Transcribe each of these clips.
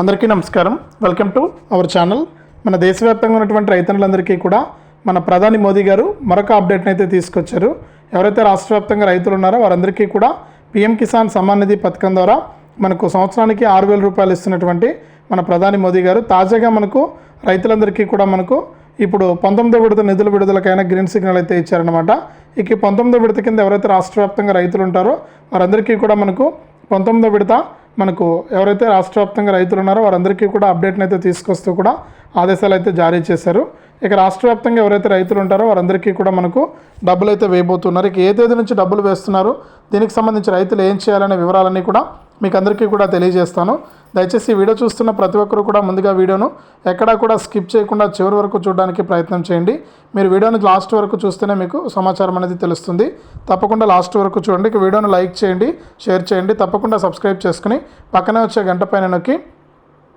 అందరికీ నమస్కారం. Welcome to our channel. మన దేశవ్యాప్తంగా ఉన్నటువంటి రైతన్నులందరికీ కూడా మన ప్రధాని మోదీ గారు మరొక అప్డేట్ని అయితే తీసుకొచ్చారు. ఎవరైతే రాష్ట్ర వ్యాప్తంగా రైతులు ఉన్నారో వారందరికీ కూడా పీఎం కిసాన్ సమ్మాన్ నిధి పథకం ద్వారా మనకు సంవత్సరానికి 6,000 రూపాయలు ఇస్తున్నటువంటి మన ప్రధాని మోదీ గారు తాజాగా మనకు రైతులందరికీ కూడా మనకు ఇప్పుడు 19వ విడత నిధుల విడుదలకైనా గ్రీన్ సిగ్నల్ అయితే ఇచ్చారనమాట. ఇక 19వ విడత కింద ఎవరైతే రాష్ట్ర వ్యాప్తంగా రైతులు ఉంటారో వారందరికీ కూడా మనకు 19వ విడత మనకు ఎవరైతే రాష్ట్ర వ్యాప్తంగా రైతులు ఉన్నారో వారందరికీ కూడా అప్డేట్ని అయితే తీసుకొస్తూ కూడా ఆదేశాలు అయితే జారీ చేశారు. ఇక రాష్ట్ర వ్యాప్తంగా ఎవరైతే రైతులు ఉంటారో వారందరికీ కూడా మనకు డబ్బులు అయితే వేయబోతున్నారు. ఇక ఏ తేదీ నుంచి డబ్బులు వేస్తున్నారు, దీనికి సంబంధించి రైతులు ఏం చేయాలనే వివరాలన్నీ కూడా మీకు అందరికీ కూడా తెలియజేస్తాను. దయచేసి ఈ వీడియో చూస్తున్న ప్రతి ఒక్కరు కూడా ముందుగా వీడియోను ఎక్కడా కూడా స్కిప్ చేయకుండా చివరి వరకు చూడడానికి ప్రయత్నం చేయండి. మీరు వీడియోని లాస్ట్ వరకు చూస్తేనే మీకు సమాచారం అనేది తెలుస్తుంది. తప్పకుండా లాస్ట్ వరకు చూడండి. ఇక వీడియోను లైక్ చేయండి, షేర్ చేయండి, తప్పకుండా సబ్స్క్రైబ్ చేసుకుని పక్కనే వచ్చే గంట పైన నొక్కి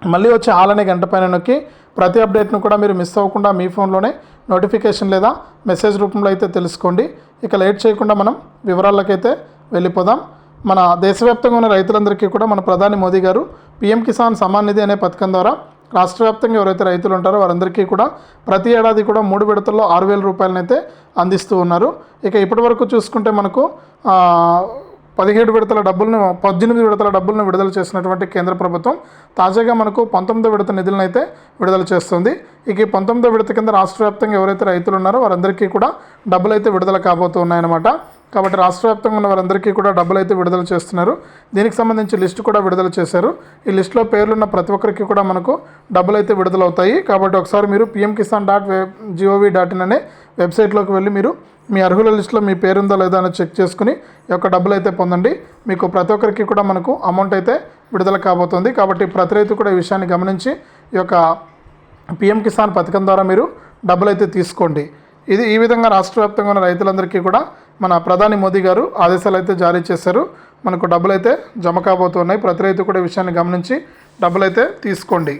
మళ్ళీ వచ్చే ఆల్ అనే గంట పైన నొక్కి ప్రతి అప్డేట్ను కూడా మీరు మిస్ అవ్వకుండా మీ ఫోన్లోనే నోటిఫికేషన్ లేదా మెసేజ్ రూపంలో అయితే తెలుసుకోండి. ఇక లేట్ చేయకుండా మనం వివరాలకైతే వెళ్ళిపోదాం. మన దేశవ్యాప్తంగా ఉన్న రైతులందరికీ కూడా మన ప్రధాని మోదీ గారు పీఎం కిసాన్ సమ్మాన్ నిధి అనే పథకం ద్వారా రాష్ట్ర వ్యాప్తంగా ఎవరైతే రైతులు ఉంటారో వారందరికీ కూడా ప్రతి ఏడాది కూడా 3 విడతల్లో 6,000 రూపాయలను అయితే అందిస్తూ ఉన్నారు. ఇక ఇప్పటి వరకు చూసుకుంటే మనకు 18 విడతల డబ్బులను విడుదల చేసినటువంటి కేంద్ర ప్రభుత్వం తాజాగా మనకు 19వ విడత నిధులను అయితే విడుదల చేస్తుంది. ఇక 19వ విడత కింద రాష్ట్ర వ్యాప్తంగా ఎవరైతే రైతులు ఉన్నారో వారందరికీ కూడా డబ్బులు అయితే విడుదల కాబోతూ ఉన్నాయన్నమాట. కాబట్టి రాష్ట్ర వ్యాప్తంగా ఉన్న వారందరికీ కూడా డబ్బులు అయితే విడుదల చేస్తున్నారు. దీనికి సంబంధించి లిస్టు కూడా విడుదల చేశారు. ఈ లిస్టులో పేర్లున్న ప్రతి ఒక్కరికి కూడా మనకు డబ్బులు అయితే విడుదలవుతాయి. కాబట్టి ఒకసారి మీరు pmkisan.gov.in అనే వెబ్సైట్లోకి వెళ్ళి మీరు మీ అర్హుల లిస్టులో మీ పేరుందో లేదో అని చెక్ చేసుకుని ఈ యొక్క డబ్బులు అయితే పొందండి. మీకు ప్రతి ఒక్కరికి కూడా మనకు అమౌంట్ అయితే విడుదల కాబోతుంది. కాబట్టి ప్రతి రైతు కూడా ఈ విషయాన్ని గమనించి ఈ యొక్క పీఎం కిసాన్ పథకం ద్వారా మీరు డబ్బులు అయితే తీసుకోండి. ఈ విధంగా రాష్ట్ర వ్యాప్తంగా ఉన్న రైతులందరికీ కూడా మన ప్రధాని మోదీ గారు ఆదేశాలు అయితే జారీ చేశారు. మనకు డబ్బులు అయితే జమ కాబోతున్నాయి. ప్రతి రైతు కూడా ఈ విషయాన్ని గమనించి డబ్బులు అయితే తీసుకోండి.